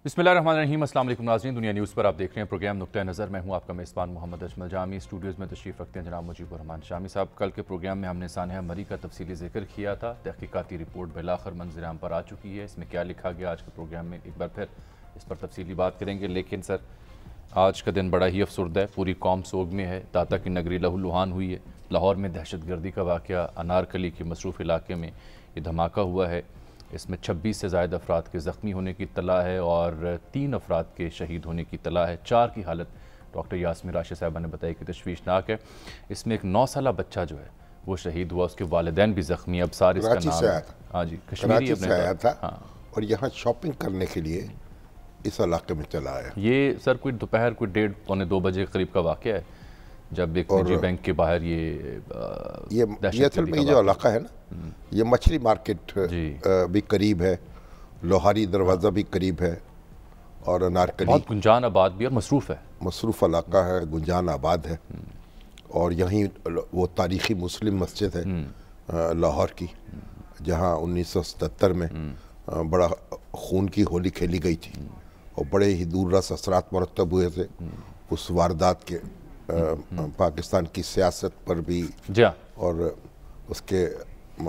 बिस्मिल्लाहिर्रहमानिर्रहीम। अस्सलाम वालेकुम नाज़रीन, दुनिया न्यूज़ पर आप देख रहे हैं प्रोग्राम नुक्ता नज़र। मैं हूं आपका मेज़बान मोहम्मद अजमल जामी। स्टूडियोज़ में तशरीफ़ रखते हैं जनाब मुजीबुर रहमान शामी साहब। कल के प्रोग्राम में हमने सानिया मरी का तफसीली जिक्र किया था। तहकीकाती रिपोर्ट बिलाखिर मंज़िल-ए-आम पर आ चुकी है। इसमें क्या लिखा गया आज के प्रोग्राम में एक बार फिर इस पर तफसीली बात करेंगे। लेकिन सर, आज का दिन बड़ा ही अफसरदा है, पूरी कौम सोग में है। दाता की नगरी लहूलुहान हुई है। लाहौर में दहशतगर्दी का वाक़या, अनारकली के मसरूफ़ इलाके में ये धमाका हुआ है। इसमें 26 से ज़ायद अफराद के ज़ख्मी होने की इत्तला है और 3 अफराद के शहीद होने की इत्तला है। 4 की हालत डॉक्टर यास्मीन राशिद साहिबा ने बताई कि तशवीशनाक है। इसमें एक 9 साला बच्चा जो है वो शहीद हुआ, उसके वालिदैन भी ज़ख्मी। अब सार इसका नाम है। हाँ जी, कश्मीरी से आया था। हाँ। और यहाँ शॉपिंग करने के लिए इस इलाके में चला आया। ये सर कोई दोपहर कोई 1:30-1:45 बजे करीब का वाक़या है, जब एक निजी बैंक के बाहर ये असल में जो इलाका है ना, ये मछली मार्केट भी करीब है, लोहारी दरवाज़ा भी करीब है और अनारकली बहुत गुंजान आबाद भी और मसरूफ़ है। मसरूफ़ इलाका है, गुंजान आबाद है। और यहीं वो तारीख़ी मुस्लिम मस्जिद है लाहौर की, जहाँ 1977 में बड़ा खून की होली खेली गई थी और बड़े ही दूर रस असरात मरतब हुए थे उस वारदात के। पाकिस्तान की सियासत पर भी और उसके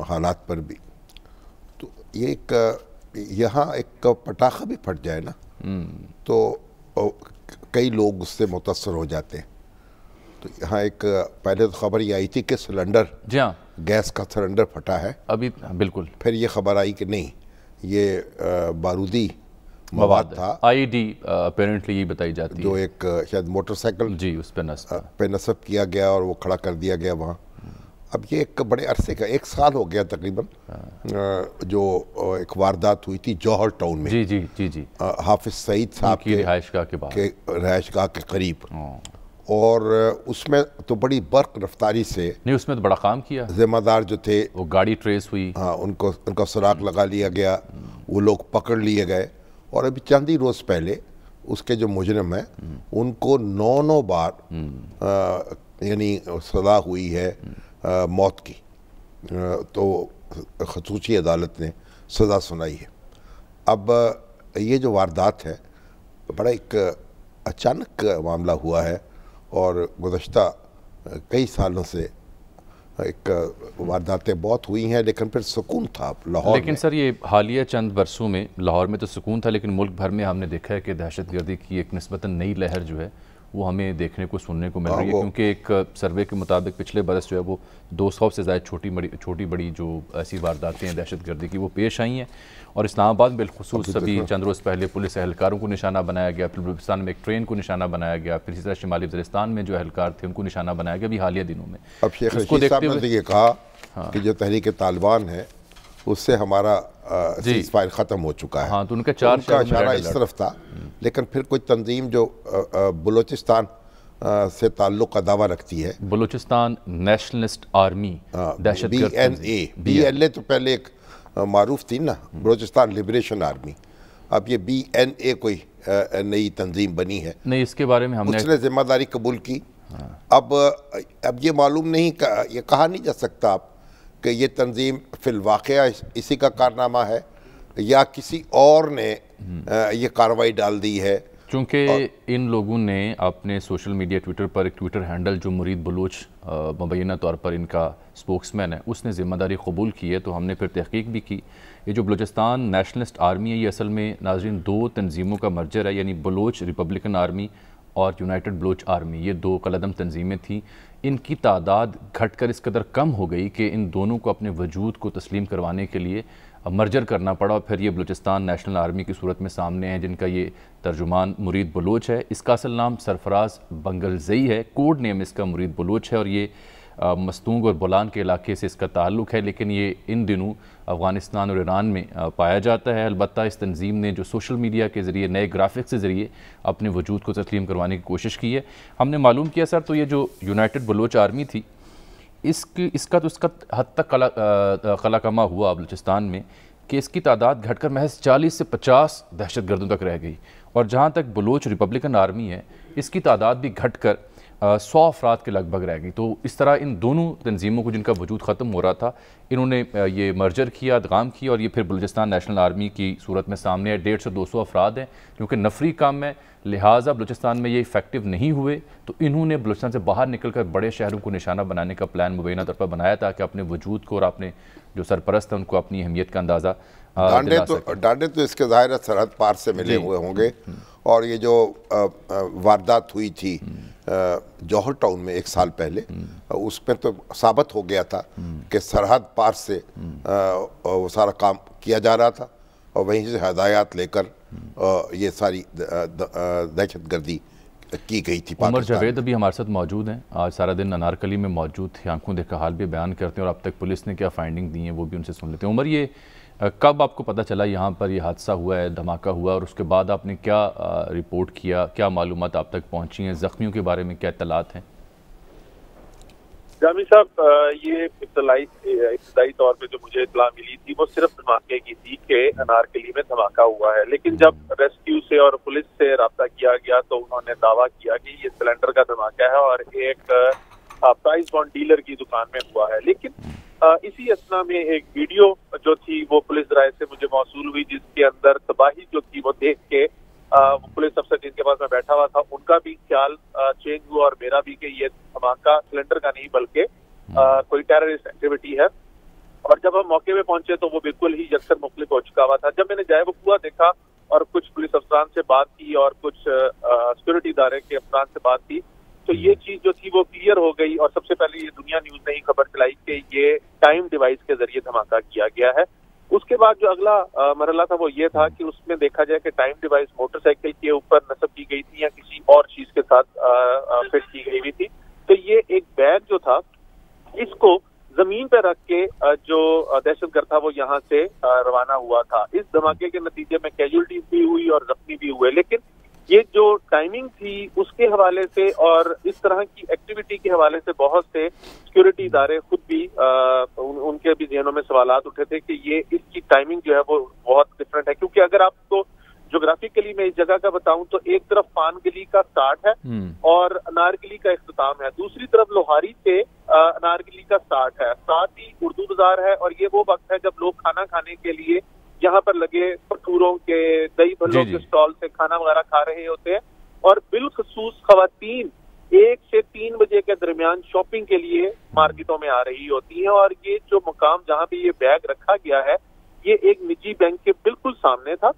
हालात पर भी। तो ये यहाँ एक पटाखा भी फट जाए ना तो कई लोग उससे मुतासर हो जाते हैं। तो यहाँ एक पहले तो खबर ये आई थी कि सिलेंडर, गैस का सिलेंडर फटा है अभी, बिल्कुल। फिर ये खबर आई कि नहीं, ये बारूदी मवाद था, आईडी अपेरेंटली ये बताई जाती है, जो एक शायद मोटरसाइकिल जी उस पे नस्ब किया गया और वो खड़ा कर दिया गया वहाँ। अब ये एक बड़े अरसे का 1 साल हो गया तकरीबन, जो एक वारदात हुई थी जौहर टाउन में, जी हाफिज सईद साहब की रिहाइशगाह के करीब। और उसमें तो बड़ी बर्क रफ्तारी से, नहीं उसमें तो बड़ा काम किया, जिम्मेदार जो थे वो गाड़ी ट्रेस हुई, हाँ उनका सुराग लगा लिया गया, वो लोग पकड़ लिए गए। और अभी चंद ही रोज़ पहले उसके जो मुजरिम हैं उनको 9 बार यानी सज़ा हुई है मौत की। तो खसूसी अदालत ने सज़ा सुनाई है। अब ये जो वारदात है बड़ा एक अचानक मामला हुआ है और गुज़श्ता कई सालों से एक वारदातें बहुत हुई हैं, लेकिन फिर सुकून था लाहौर। लेकिन सर ये हालिया चंद बरसों में लाहौर में तो सुकून था, लेकिन मुल्क भर में हमने देखा है कि दहशतगर्दी की एक निस्बतन नई लहर जो है वो हमें देखने को सुनने को मिल रही है। क्योंकि एक सर्वे के मुताबिक पिछले बरस जो है वो 200 से ज़्यादा छोटी बड़ी जो ऐसी वारदातें हैं दहशतगर्दी की वो पेश आई हैं। और इस्लामाबाद में बिलखुसूस सभी चंद रोज़ पहले पुलिस एहलकारों को निशाना बनाया गया, फिर बलूचिस्तान में एक ट्रेन को निशाना बनाया गया, फिर इसी तरह शिमाली वज़ीरिस्तान में जो एहलकार थे उनको निशाना बनाया गया अभी हालिया दिनों में। अब शेख रशीद साहब ने ये कहा कि जो तहरीक तालिबान है उससे हमारा सीज़फायर ख़त्म हो चुका है। हाँ, तो उनका इशारा इस तरफ था। लेकिन फिर कोई तंजीम जो बलूचिस्तान से ताल्लुक़ का दावा रखती है, बलूचिस्तान नेशनलिस्ट आर्मी, BNA तो पहले एक मारूफ थी ना, बलूचिस्तान लिबरेशन आर्मी। अब ये BNA कोई नई तंजीम बनी है। नहीं, इसके बारे में हमने उसने जिम्मेदारी कबूल की। अब ये मालूम नहीं, ये कहा नहीं जा सकता आप कि ये तंजीम फिलवाक़या इसी का कारनामा है या किसी और ने ये कार्रवाई डाल दी है। चूँकि इन लोगों ने अपने सोशल मीडिया ट्विटर पर एक ट्विटर हैंडल जो मुरीद बलूच मुबैना तौर पर इनका स्पोक्समैन है उसने ज़िम्मेदारी कबूल की है, तो हमने फिर तहकीक भी की। ये जो बलूचिस्तान नेशनलिस्ट आर्मी है ये असल में नाज़रीन 2 तंजीमों का मर्जर है, यानी बलूच रिपब्लिकन आर्मी और यूनाइटेड बलूच आर्मी, ये 2 कलदम तंजीमें थीं। इनकी तादाद घटकर इस कदर कम हो गई कि इन दोनों को अपने वजूद को तस्लीम करवाने के लिए मर्जर करना पड़ा और फिर ये बलूचिस्तान नेशनल आर्मी की सूरत में सामने है, जिनका ये तर्जुमान मुरीद बलूच है। इसका असल नाम सरफराज बंगलजई है, कोड नेम इसका मुरीद बलूच है और ये मस्तूंग और बोलान के इलाके से इसका ताल्लुक़ है, लेकिन ये इन दिनों अफ़गानिस्तान और ईरान में पाया जाता है। अलबत्ता इस तंजीम ने जो सोशल मीडिया के ज़रिए नए ग्राफिक्स के ज़रिए अपने वजूद को तस्लीम करवाने की कोशिश की है। हमने मालूम किया सर, तो ये जो यूनाइटेड बलूच आर्मी थी इसका हद तक कलाकमा हुआ बलूचिस्तान में कि इसकी तादाद घटकर महज 40 से 50 दहशतगर्दों तक रह गई। और जहाँ तक बलूच रिपब्लिकन आर्मी है इसकी तादाद भी घटकर 100 अफराद के लगभग रह गई। तो इस तरह इन दोनों तंजीमों को जिनका वजूद ख़त्म हो रहा था, इन्होंने ये मर्जर किया, अदगाम किया और ये फिर बलूचिस्तान नेशनल आर्मी की सूरत में सामने है। 150 से 200 अफराद हैं क्योंकि नफरी काम है, लिहाजा बलूचिस्तान में ये इफेक्टिव नहीं हुए। तो इन्होंने बलूचिस्तान से बाहर निकल कर बड़े शहरों को निशाना बनाने का प्लान मुबैना तौर पर बनाया ताकि अपने वजूद को और अपने जो सरपरस्त हैं उनको अपनी अहमियत का अंदाज़ा डांडे तो इसके ज़ाहिर है सरहद पार से मिले हुए होंगे। और ये जो वारदात हुई थी जौहर टाउन में 1 साल पहले, उसमें तो साबित हो गया था कि सरहद पार से वो सारा काम किया जा रहा था और वहीं से हदायत लेकर ये सारी दहशतगर्दी की गई थी। उमर जावेद अभी हमारे साथ मौजूद हैं, आज सारा दिन अनारकली में मौजूद थे, आंखों देखा हाल भी बयान करते हैं और अब तक पुलिस ने क्या फाइंडिंग दी है वो भी उनसे सुन लेते हैं। उमर, ये कब आपको पता चला यहाँ पर ये हादसा हुआ है, धमाका हुआ, और उसके बाद आपने क्या रिपोर्ट किया, क्या मालूमात आप तक पहुँची हैं, ज़ख्मियों के बारे में क्या इत्तलात हैं? जामी साहब, ये इब्तदाई तौर पे जो मुझे इत्तला मिली थी वो सिर्फ धमाके की थी कि अनारकली में धमाका हुआ है। लेकिन जब रेस्क्यू से और पुलिस से रब्ता किया गया तो उन्होंने दावा किया कि ये सिलेंडर का धमाका है और एक प्राइस बॉन्ड डीलर की दुकान में हुआ है। लेकिन इसी असना में एक वीडियो जो थी वो पुलिस राय से मुझे मौसूल हुई, जिसके अंदर तबाही जो थी वो देख के पुलिस अफसर जिनके पास मैं बैठा हुआ था उनका भी ख्याल चेंज हुआ और मेरा भी कि ये धमाका सिलेंडर का नहीं बल्कि कोई टेररिस्ट एक्टिविटी है। और जब हम मौके पे पहुंचे तो वो बिल्कुल ही यकसर मुख्तलिफ हो चुका हुआ था। जब मैंने जाए वकूआ देखा और कुछ पुलिस अफसरान से बात की और कुछ सिक्योरिटी इदारे के अफसरान से बात की तो ये चीज जो थी वो क्लियर हो गई। और सबसे पहले ये दुनिया न्यूज ने ही खबर चलाई कि ये टाइम डिवाइस के जरिए धमाका किया गया है। उसके बाद जो अगला मरहला था वो ये था कि उसमें देखा जाए कि टाइम डिवाइस मोटरसाइकिल के ऊपर नस्ब की गई थी या किसी और चीज के साथ फिट की गई हुई थी। तो ये एक बैग जो था इसको जमीन पे रख के जो दहशतगर्द था वो यहाँ से रवाना हुआ था। इस धमाके के नतीजे में कैजुअल्टीज भी हुई और जख्मी भी हुए। लेकिन ये जो टाइमिंग थी उसके हवाले से और इस तरह की एक्टिविटी के हवाले से बहुत से सिक्योरिटी इदारे खुद भी उनके भी ज़हनों में सवालात उठे थे कि ये इसकी टाइमिंग जो है वो बहुत डिफरेंट है। क्योंकि अगर आपको ज्योग्राफिकली मैं इस जगह का बताऊं तो एक तरफ पान गली का स्टार्ट है और अनारकली का इख्तिताम है, दूसरी तरफ लोहारी से अनारकली का स्टार्ट है, साथ ही उर्दू बाजार है। और ये वो वक्त है जब लोग खाना खाने के लिए यहाँ पर लगे भटूरों के, दही भल्लों के स्टॉल से खाना वगैरह खा रहे होते हैं। और बिलखसूस खवातीन 1 से 3 बजे के दरमियान शॉपिंग के लिए मार्केटों में आ रही होती हैं। और ये जो मुकाम जहाँ पे ये बैग रखा गया है ये एक निजी बैंक के बिल्कुल सामने था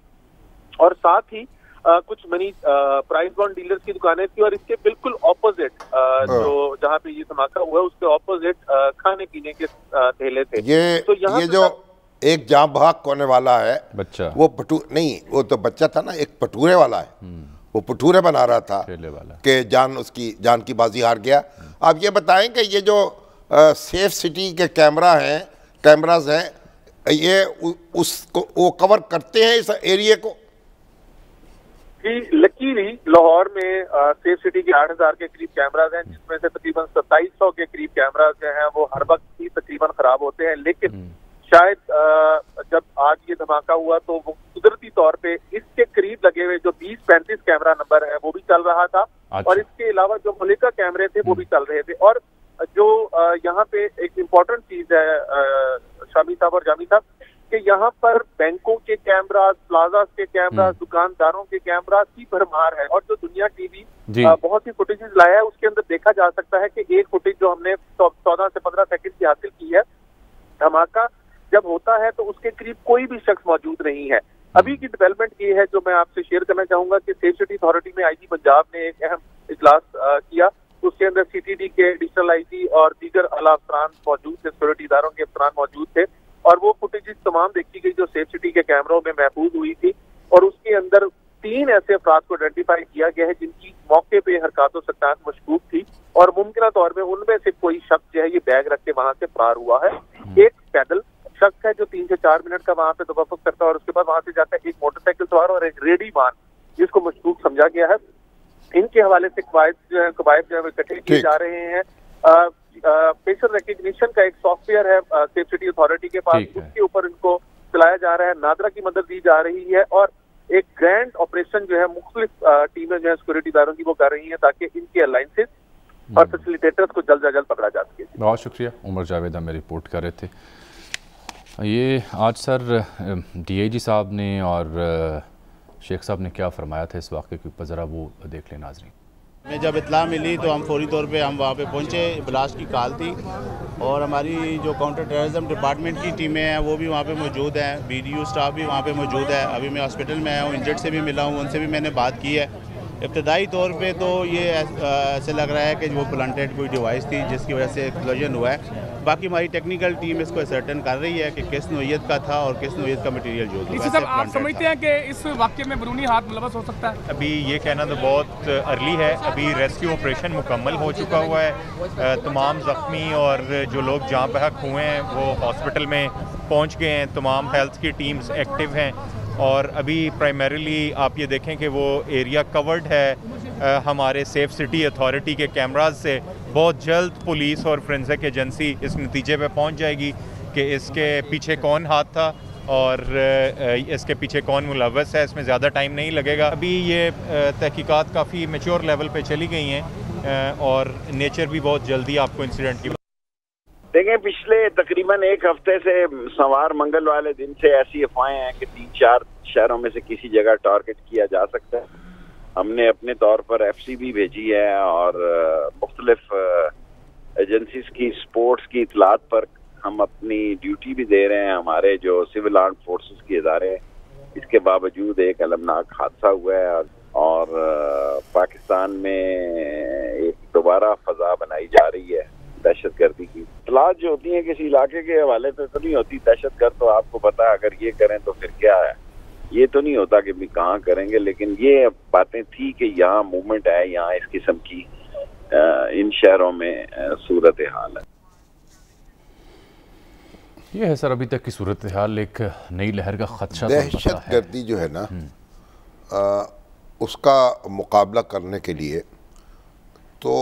और साथ ही कुछ मनी प्राइस बॉन्ड डीलर्स की दुकानें थी और इसके बिल्कुल ऑपोजिट जो जहाँ पे ये धमाका हुआ है उसके ऑपोजिट खाने पीने के ठेले थे। तो ये जो एक जाँ भाग होने वाला है बच्चा, वो नहीं, वो तो बच्चा था ना, एक भटूरे वाला है, वो भटूरे बना रहा था कि उसकी जान की बाजी हार गया। आप ये बताएं कि ये जो सेफ सिटी के कैमराज हैं ये उसको वो कवर करते हैं इस एरिया को? लकीली लाहौर में सेफ सिटी के 8000 के करीब कैमराज हैं, जिसमें से तकरीबन 2700 के करीब कैमराज जो हैं वो हर वक्त ही तकरीबन खराब होते हैं। लेकिन शायद जब आज ये धमाका हुआ तो वो कुदरती तौर पे इसके करीब लगे हुए जो 20-35 कैमरा नंबर है वो भी चल रहा था। और इसके अलावा जो मलिका कैमरे थे वो भी चल रहे थे। और जो यहाँ पे एक इम्पोर्टेंट चीज है शामी साहब और जामी साहब कि यहाँ पर बैंकों के कैमरास, प्लाजा के कैमरास, दुकानदारों के कैमरास की भरमार है। और जो दुनिया टीवी बहुत सी फुटेजेस लाया है उसके अंदर देखा जा सकता है कि एक फुटेज जो हमने 14 से 15 सेकंड की हासिल की है, धमाका जब होता है तो उसके करीब कोई भी शख्स मौजूद नहीं है। अभी की डेवलपमेंट ये है जो मैं आपसे शेयर करना चाहूंगा कि सेफ सिटी अथॉरिटी में आईजी पंजाब ने एक अहम इजलास किया। उसके अंदर सीटीडी के डिजिटल आईजी और दीगर आला अफसरान मौजूद थे, सिक्योरिटी इदारों के अफसरान मौजूद थे और वो फुटेजेस तमाम देखी गई जो सेफ सिटी के कैमरों में महफूज हुई थी। और उसके अंदर 3 ऐसे अफराद को आइडेंटिफाई किया गया है जिनकी मौके पे हरकत व सकतान मशकूक थी और मुमकिन तौर पर उनमें से कोई शख्स जो है ये बैग रख के वहां से फरार हुआ है। एक पैदल शख्स है जो 3 से 4 मिनट का वहां पे तवफ़्फ़ुक़ करता है और उसके बाद वहां से जाता है एक मोटरसाइकिल सवार और एक रेडी मान जिसको मशकूक समझा गया है। इनके हवाले से कवायद जो है इकट्ठे किए जा रहे हैं। फेशियल रिकग्निशन का एक सॉफ्टवेयर है सेफ सिटी अथॉरिटी के पास, उसके ऊपर इनको चलाया जा रहा है। नादरा की मदद दी जा रही है और एक ग्रैंड ऑपरेशन जो है मुख्तलिफ टीमें जो है सिक्योरिटी दारों की वो कर रही है ताकि इनके अलायंसेस और फैसिलिटेटर्स को जल्द से जल्द पकड़ा जा सके। बहुत शुक्रिया। उमर जावेद हमें रिपोर्ट कर रहे थे। ये आज सर DIG साहब ने और शेख साहब ने क्या फरमाया था इस वाक़े के ऊपर, ज़रा वो देख लें नाज़रीन। हमें जब इत्तला मिली तो हम फौरी तौर पे हम वहाँ पे पहुँचे। ब्लास्ट की कॉल थी और हमारी जो काउंटर टेररिज्म डिपार्टमेंट की टीमें हैं वो भी वहाँ पे मौजूद हैं, BDU स्टाफ भी वहाँ पे मौजूद है। अभी मैं हॉस्पिटल में आया हूँ, इंजर्ड से भी मिला हूँ, उनसे भी मैंने बात की है। इब्तदाई तौर पे तो ये ऐसे लग रहा है कि वो प्लांटेड कोई डिवाइस थी जिसकी वजह से एक्सप्लोजन हुआ है। बाकी हमारी टेक्निकल टीम इसको सर्टन कर रही है कि किस नौइयत का था और किस नौइयत का मटेरियल जो था। आप समझते हैं कि इस वाक़े में बैरूनी हाथ मुलव्वस हो सकता है? अभी ये कहना तो बहुत अर्ली है। अभी रेस्क्यू ऑपरेशन मुकम्मल हो चुका हुआ है। तमाम ज़ख्मी और जो लोग जहाँ बहक हुए हैं वो हॉस्पिटल में पहुँच गए हैं। तमाम हेल्थ की टीम्स एक्टिव हैं और अभी प्राइमरीली आप ये देखें कि वो एरिया कवर्ड है हमारे सेफ सिटी अथॉरिटी के कैमराज से। बहुत जल्द पुलिस और फोरेंसिक एजेंसी इस नतीजे पे पहुंच जाएगी कि इसके पीछे कौन हाथ था और इसके पीछे कौन मुलव्वस है। इसमें ज़्यादा टाइम नहीं लगेगा। अभी ये तहकीकात काफ़ी मैच्योर लेवल पे चली गई हैं और नेचर भी बहुत जल्दी आपको इंसिडेंट की देखें। पिछले तकरीबन एक हफ्ते से सवार मंगल वाले दिन से ऐसी अफवाहें हैं कि 3-4 शहरों में से किसी जगह टारगेट किया जा सकता है। हमने अपने तौर पर FC भी भेजी है और मुख्तलिफ एजेंसीज की स्पोर्ट्स की इतलात पर हम अपनी ड्यूटी भी दे रहे हैं। हमारे जो सिविल आर्म फोर्सेस के इदारे हैं, इसके बावजूद एक अलमनाक हादसा हुआ है और पाकिस्तान में एक दोबारा फजा बनाई जा रही है दहशतगर्दी की। इतलात जो होती है किसी इलाके के हवाले से तो नहीं होती। दहशतगर्द तो आपको पता है अगर ये करें तो फिर क्या है, ये तो नहीं होता कि भी कहाँ करेंगे। लेकिन ये बातें थी कि यहाँ मूवमेंट है, यहाँ इस किस्म की इन शहरों में सूरत हाल है। ये है सर अभी तक की सूरत हाल। एक नई लहर का खदशा दहशतगर्दी जो है ना उसका मुकाबला करने के लिए तो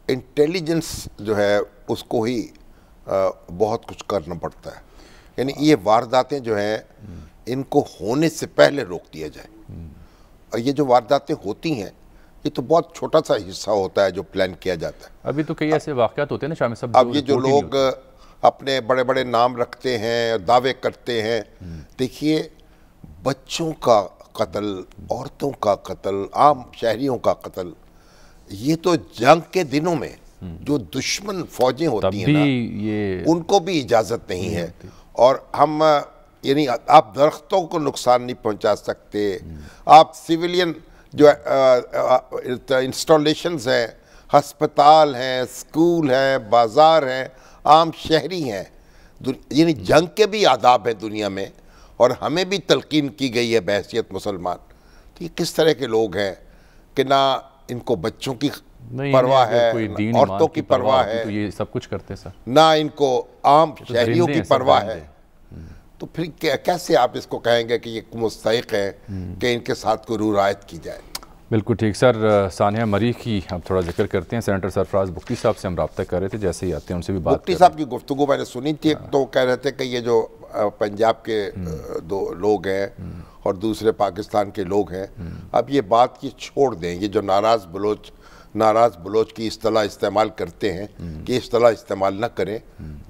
इंटेलिजेंस जो है उसको ही बहुत कुछ करना पड़ता है। यानी ये वारदातें जो हैं इनको होने से पहले रोक दिया जाए। और ये जो वारदातें होती हैं ये तो बहुत छोटा सा हिस्सा होता है जो प्लान किया जाता है। अभी तो कई ऐसे वाक़यात होते हैं ना शामिल साहब। अब ये जो लोग अपने बड़े बड़े नाम रखते हैं, दावे करते हैं, देखिए बच्चों का कत्ल, औरतों का कत्ल, आम शहरियों का कत्ल, ये तो जंग के दिनों में जो दुश्मन फौजें होती हैं ना ये उनको भी इजाज़त नहीं है। और हम यानी आप दरख्तों को नुकसान नहीं पहुंचा सकते, आप सिविलियन जो इंस्टॉलेशंस हैं, हस्पताल हैं, स्कूल हैं, बाज़ार हैं, आम शहरी हैं, यानी जंग के भी आदाब हैं दुनिया में और हमें भी तलकीन की गई है बहैसियत मुसलमान। तो ये किस तरह के लोग हैं कि ना इनको बच्चों की परवाह है, औरतों की परवाह है, तो ये सब कुछ करते सर, ना इनको आम शहरियों की परवाह है। तो फिर कैसे आप इसको कहेंगे कि ये मुस्तहिक है कि इनके साथ कोई रुआयत की जाए। बिल्कुल ठीक सर। सानिया मरी की अब थोड़ा जिक्र करते हैं। सेनेटर सरफराज बुख्ती साहब से हम रब्ता कर रहे थे, जैसे ही आते हैं उनसे भी बात। बुख्ती साहब की गुफ्तगू मैंने सुनी थी। तो कह रहे थे कि ये जो पंजाब के दो लोग हैं और दूसरे पाकिस्तान के लोग हैं, अब ये बात की छोड़ दें। ये जो नाराज़ बलोच की इस्तेलाह इस्तेमाल करते हैं कि इस्तेलाह इस्तेमाल न करें,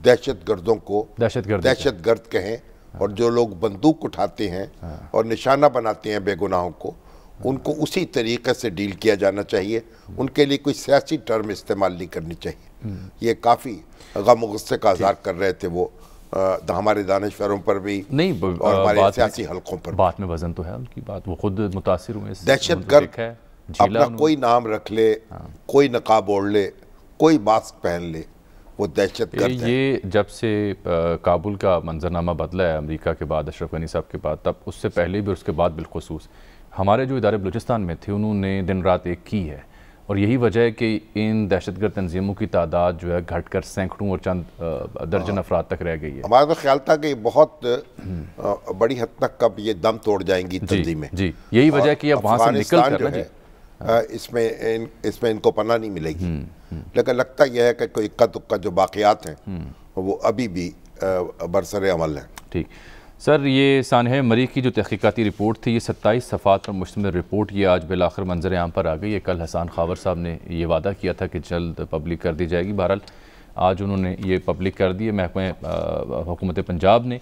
दहशतगर्दों को दहशतगर्द कहें और जो लोग बंदूक उठाते हैं और निशाना बनाते हैं बेगुनाहों को, उनको उसी तरीके से डील किया जाना चाहिए। उनके लिए कोई सियासी टर्म इस्तेमाल नहीं करनी चाहिए। ये काफ़ी गम गुस्से का इज़हार कर रहे थे वो हमारे दानिशवरों पर भी नहीं और हमारे सियासी हलकों पर। बात में वजन तो है उनकी बात, वो खुद मुतासिर हुए। दहशतगर्द अपना कोई नाम रख ले, कोई नकाब ओढ़ ले, कोई मास्क पहन ले, वो दहशतगर्द है। ये जब से काबुल का मंजरनामा बदला है अमेरिका के बाद, अशरफ गनी साहब के बाद, तब उससे पहले भी उसके बाद बिलखुसूस हमारे जो इदारे बलूचिस्तान में थे उन्होंने दिन रात एक की है। और यही वजह है कि इन दहशतगर्द तंजीमों की तादाद जो है घटकर सैकड़ों और चंद दर्जन अफराद तक रह गई है। हमारा तो ख्याल था कि बहुत बड़ी हद तक कब ये दम तोड़ जाएंगी तंजीमें। जी यही वजह है कि अब वहाँ से निकल कर इसमें इनको पनाह नहीं मिलेगी। लेकिन लगता यह है कि कोई इक्का दुक्का जो बाक़ियात हैं वो अभी भी बरसरे अमल हैं। ठीक। सर, ये सानहा मरी की जो तहकीकाती रिपोर्ट थी, ये 27 सफ़ात पर मुश्तमिल रिपोर्ट ये आज बिलाखिर मंजर आम पर आ गई है। कल हसन खावर साहब ने ये वादा किया था कि जल्द पब्लिक कर दी जाएगी। बहरहाल आज उन्होंने ये पब्लिक कर दी है। महकमे हुकूमत पंजाब ने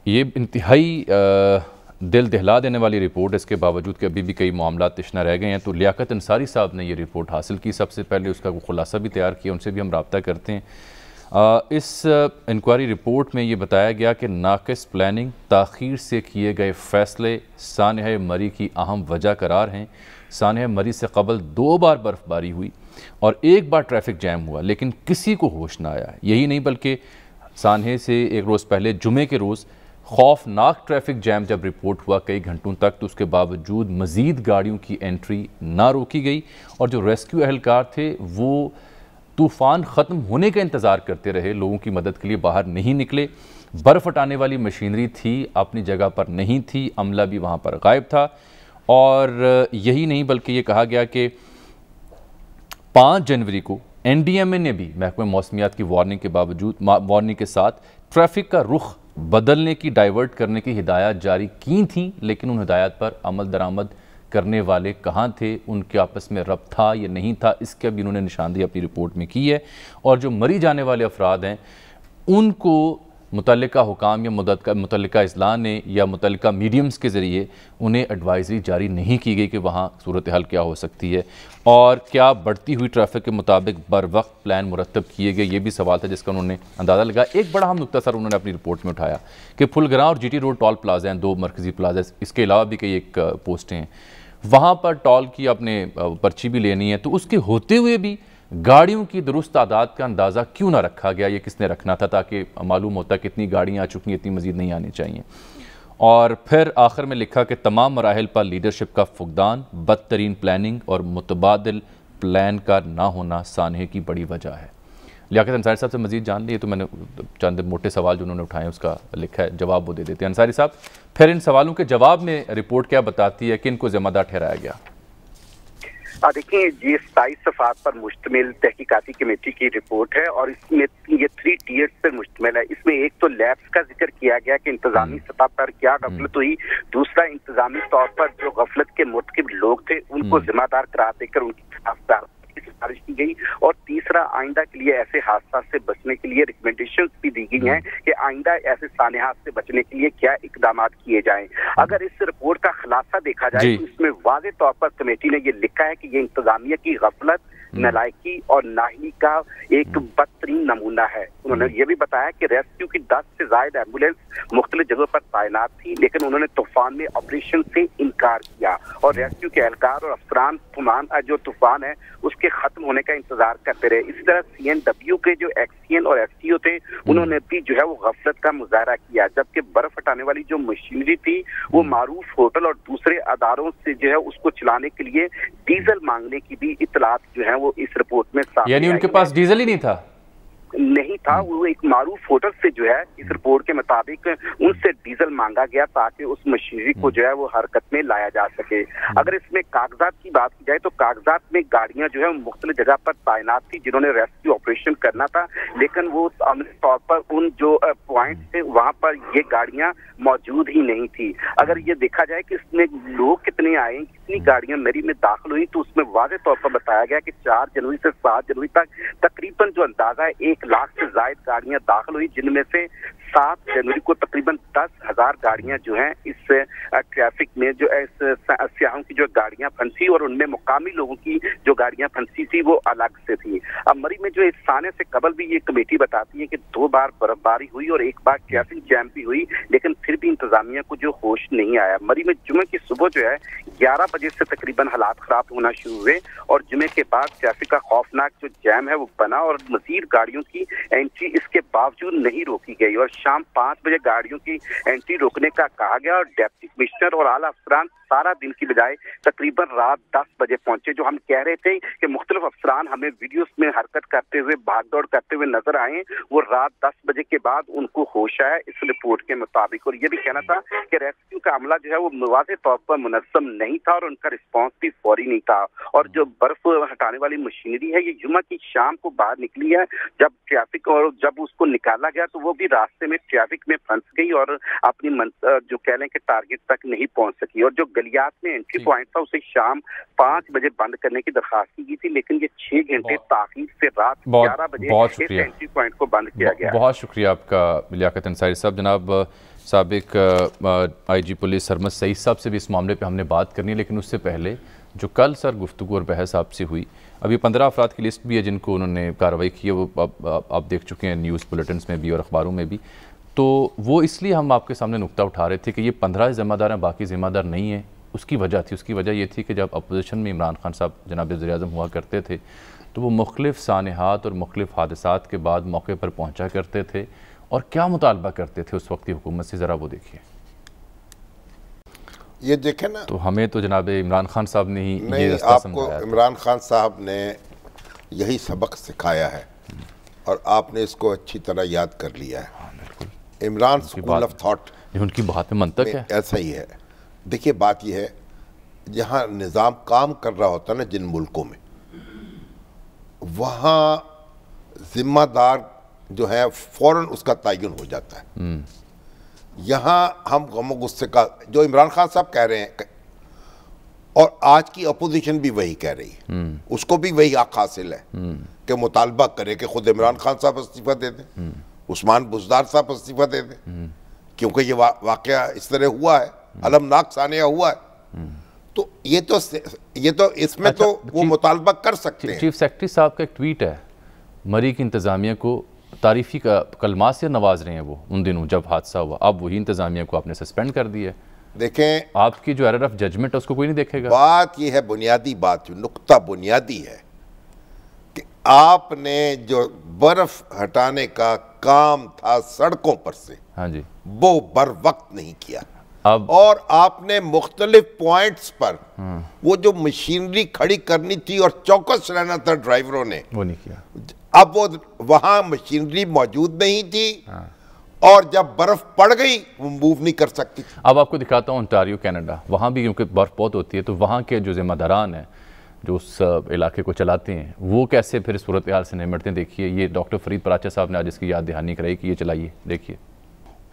ये इंतहाई दिल दहला देने वाली रिपोर्ट, इसके बावजूद कि अभी भी कई मामला तशना रह गए हैं, तो लियाकत अंसारी साहब ने ये रिपोर्ट हासिल की। सबसे पहले उसका खुलासा भी तैयार किया, उनसे भी हम रब्ता करते हैं। इस इंक्वायरी रिपोर्ट में ये बताया गया कि नाक़िस प्लानिंग, ताख़ीर से किए गए फ़ैसले सानहा मरी की अहम वजह करार हैं। सानहा मरी से कबल 2 बार बर्फ़बारी हुई और 1 बार ट्रैफिक जैम हुआ, लेकिन किसी को होश ना आया। यही नहीं बल्कि सानहे से एक रोज़ पहले जुमे के रोज़ खौफनाक ट्रैफिक जैम जब रिपोर्ट हुआ कई घंटों तक, तो उसके बावजूद मज़ीद गाड़ियों की एंट्री ना रोकी गई और जो रेस्क्यू एहलकार थे वो तूफ़ान ख़त्म होने का इंतज़ार करते रहे, लोगों की मदद के लिए बाहर नहीं निकले। बर्फ़ हटाने वाली मशीनरी थी अपनी जगह पर नहीं थी, अमला भी वहाँ पर गायब था। और यही नहीं बल्कि ये कहा गया कि 5 जनवरी को NDMA ने भी महकमे मौसमियात की वार्निंग के साथ ट्रैफिक का रुख बदलने की, डाइवर्ट करने की हिदायत जारी की थी, लेकिन उन हिदायत पर अमल दरामद करने वाले कहाँ थे, उनके आपस में रब्त था या नहीं था, इसका भी उन्होंने निशानदेही अपनी रिपोर्ट में की है। और जो मरी जाने वाले अफराद हैं उनको मुतल्लिका हुकाम या मुतल्लिका अजला ने या मुतल्लिका मीडियम्स के ज़रिए उन्हें एडवाइजरी जारी नहीं की गई कि वहाँ सूरत हाल क्या हो सकती है और क्या बढ़ती हुई ट्रैफिक के मुताबिक बर वक्त प्लान मुरतब किए गए। ये भी सवाल था जिसका उन्होंने अंदाज़ा लगाया। एक बड़ा हम नुक्ता सर उन्होंने अपनी रिपोर्ट में उठाया कि फुलगरां और GT रोड टॉल प्लाजा हैं, 2 मरकज़ी प्लाजा, इसके अलावा भी कई एक पोस्टें हैं, वहाँ पर टॉल की आपने पर्ची भी लेनी है, तो उसके होते हुए भी गाड़ियों की दुरुस्त तादाद का अंदाज़ा क्यों ना रखा गया, ये किसने रखना था, ताकि मालूम होता कितनी गाड़ियाँ आ चुकी हैं, इतनी मज़ीद नहीं आनी चाहिए। और फिर आखिर में लिखा कि तमाम मराहिल पर लीडरशिप का फुकदान, बदतरीन प्लानिंग और मुतबादिल प्लान का ना होना सानहे की बड़ी वजह है। लियाकत अंसारी साहब से मज़ीद जान लिए, तो मैंने चंद मोटे सवाल जो उन्होंने उठाए उसका लिखा है, जवाब वो दे देते हैं। अंसारी साहब, फिर इन सवालों के जवाब में रिपोर्ट क्या बताती है कि इनको ज़िम्मेदार ठहराया गया? देखिए, ये 27 सफ़ात पर मुश्तमिल तहकीकाती कमेटी की रिपोर्ट है और इसमें ये 3 टियर्स पर मुश्तमिल है। इसमें एक तो लैब्स का जिक्र किया गया कि इंतजामी सतह पर क्या गफलत हुई, दूसरा इंतजामी तौर पर जो गफलत के मुर्तकिब लोग थे उनको जिम्मेदार करार देकर उनकी खिलाफ सिफारिश की गई, और तीसरा आइंदा के लिए ऐसे हादसा से बचने के लिए रिकमेंडेशंस भी दी गई हैं कि आइंदा ऐसे सानहात से बचने के लिए क्या इकदाम किए जाएं। अगर इस रिपोर्ट का खुलासा देखा जाए तो इसमें वाज़े तौर पर कमेटी ने ये लिखा है कि ये इंतजामिया की गफलत, नलायकी और नाहिली का एक बदतरीन नमूना है। उन्होंने ये भी बताया कि रेस्क्यू की 10 से ज्यादा एम्बुलेंस मुख्तलिफ जगहों पर तैनात थी, लेकिन उन्होंने तूफान में ऑपरेशन से इनकार किया और रेस्क्यू के एहलकार और अफसरान जो तूफान है उसके खत्म होने का इंतजार करते रहे। इसी तरह CNW के जो एक्सीएन और FCO थे उन्होंने भी जो है वो गफलत का मुजाहरा किया, जबकि बर्फ हटाने वाली जो मशीनरी थी वो मारूफ होटल और दूसरे अदारों से जो है उसको चलाने के लिए डीजल मांगने की भी इतलात जो है वो इस रिपोर्ट में सामने, यानी उनके पास डीजल ही नहीं था, वो एक मारूफ होटल से जो है इस रिपोर्ट के मुताबिक उनसे डीजल मांगा गया ताकि उस मशीनरी को जो है वो हरकत में लाया जा सके। अगर इसमें कागजात की बात की जाए तो कागजात में गाड़ियां जो है मुख्तलिफ जगह पर तैनात थी जिन्होंने रेस्क्यू ऑपरेशन करना था, लेकिन वो अमली तौर पर उन जो पॉइंट थे वहां पर ये गाड़ियां मौजूद ही नहीं थी। अगर ये देखा जाए कि इसमें लोग कितने आए, कितनी गाड़ियां मरी में दाखिल हुई, तो उसमें वाज़े तौर पर बताया गया कि 4 जनवरी से 7 जनवरी तक तकरीबन जो अंदाजा है 1 लाख से ज्यादा गाड़ियां दाखिल हुई, जिनमें से 7 जनवरी को तकरीबन 10,000 गाड़ियां जो हैं इस ट्रैफिक में जो इस सियाहों की जो गाड़ियां फंसी और उनमें मुकामी लोगों की जो गाड़ियां फंसी थी वो अलग से थी। अब मरी में जो इस साने से कबल भी ये कमेटी बताती है कि 2 बार बर्फबारी हुई और 1 बार ट्रैफिक जैम भी हुई, लेकिन फिर भी इंतजामिया को जो होश नहीं आया। मरी में जुमे की सुबह जो है 11 बजे से तकरीबन हालात खराब होना शुरू हुए और जुमे के बाद ट्रैफिक का खौफनाक जो जैम है वो बना और मजीद गाड़ियों की एंट्री इसके बावजूद नहीं रोकी गई और शाम 5 बजे गाड़ियों की एंट्री रोकने का कहा गया और डिप्टी कमिश्नर और आला अफसरान सारा दिन की बजाय तकरीबन रात 10 बजे पहुंचे। जो हम कह रहे थे कि मुख्तलिफ अफसरान हमें वीडियोस में हरकत करते हुए भागदौड़ करते हुए नजर आए, वो रात 10 बजे के बाद उनको होश आया इस रिपोर्ट के मुताबिक। और ये भी कहना था कि रेस्क्यू का अमला जो है वो वाज़ेह तौर पर मुनज़्ज़म नहीं था और उनका रिस्पॉन्स भी फौरी नहीं था। और जो बर्फ हटाने वाली मशीनरी है ये जुम्मा की शाम को बाहर निकली है, जब ट्रैफिक और जब उसको निकाला गया तो वो भी रास्ते में ट्रैफिक में फंस गई और अपनी जो कह लें कि टारगेट तक नहीं पहुंच सकी। और जो गलियात में एंट्री पॉइंट था उसे शाम 5 बजे बंद करने की दरखास्त की गई थी, लेकिन ये 6 घंटे ताखीर से रात 11 बजे इस एंट्री पॉइंट को बंद किया गया। बहुत शुक्रिया आपका लियाकत अंसारी साहब। जनाब साबिक IG पुलिस सरमद सईद साहब से भी इस मामले पे हमने बात करनी है, लेकिन उससे पहले जो कल सर गुफ्तगू और बहस आपसे हुई, अभी 15 अफराद की लिस्ट भी है जिनको उन्होंने कार्रवाई की है, वो आप देख चुके हैं न्यूज़ बुलेटिन में भी और अखबारों में भी। तो वो इसलिए हम आपके सामने नुक्ता उठा रहे थे कि ये 15 ज़िम्मेदार हैं, बाकी ज़िम्मेदार नहीं हैं। उसकी वजह थी, उसकी वजह ये थी कि जब अपोजिशन में इमरान खान साहब जनाब वज़ीर-ए-आज़म हुआ करते थे तो वो मुख्तलिफ सानहात और मुख्तलिफ हादसात के बाद मौके पर पहुँचा करते थे और क्या मुतालबा करते थे उस वक्त की हुकूमत से, ज़रा वो देखिए। ये देखें ना, तो हमें तो जनाब इमरान खान साहब ने ही नहीं, आपको इमरान खान साहब ने यही सबक सिखाया है और आपने इसको अच्छी तरह याद कर लिया है। इमरान स्कूल ऑफ थॉट, उनकी बात में मंतक है, ऐसा ही है। देखिए बात यह है, जहाँ निज़ाम काम कर रहा होता है ना जिन मुल्कों में, वहाँ जिम्मेदार जो है फौरन उसका तयन हो जाता है। यहाँ हम गम गुस्से का जो इमरान खान साहब कह रहे हैं और आज की अपोजिशन भी वही कह रही है, उसको भी वही हक हासिल है कि मुतालबा करे कि खुद इमरान खान साहब इस्तीफा दे दें, उस्मान बुज़दार साहब इस्तीफा दे दें, क्योंकि ये वाकया इस तरह हुआ है, अलमनाक सानिया हुआ है। तो ये तो इसमें तो वो मुतालबा कर सकते हैं। चीफ सेक्रेटरी साहब का एक ट्वीट है, मरी की इंतज़ामिया को तारीफ़ी का कलमात से नवाज रहे हैं वो उन दिनों जब हादसा हुआ। अब वही इंतज़ामिया को आपने सस्पेंड कर दिया। देखें, आपकी जो एरर ऑफ जजमेंट है उसको कोई नहीं देखेगा। बात यह है, बुनियादी बात, जो नुक्ता बुनियादी है कि आपने जो बर्फ हटाने का काम था सड़कों पर से, हाँ जी, वो बर वक्त नहीं किया। अब और आपने मुख्तलिफ पॉइंट्स पर वो जो मशीनरी खड़ी करनी थी और चौकस रहना था ड्राइवरों ने, वो नहीं किया। अब वो वहां मशीनरी मौजूद नहीं थी और जब बर्फ पड़ गई वो मूव नहीं कर सकती। अब आपको दिखाता हूँ ओंटारियो कनाडा, वहाँ भी क्योंकि बर्फ बहुत होती है तो वहाँ के जो जिम्मेदारान हैं जो उस इलाके को चलाते हैं वो कैसे फिर सूरत हाल से निपटते हैं। देखिए, ये डॉक्टर फरीद पराचा साहब ने आज इसकी याद दहानी कराई कि ये चलाइए। देखिए,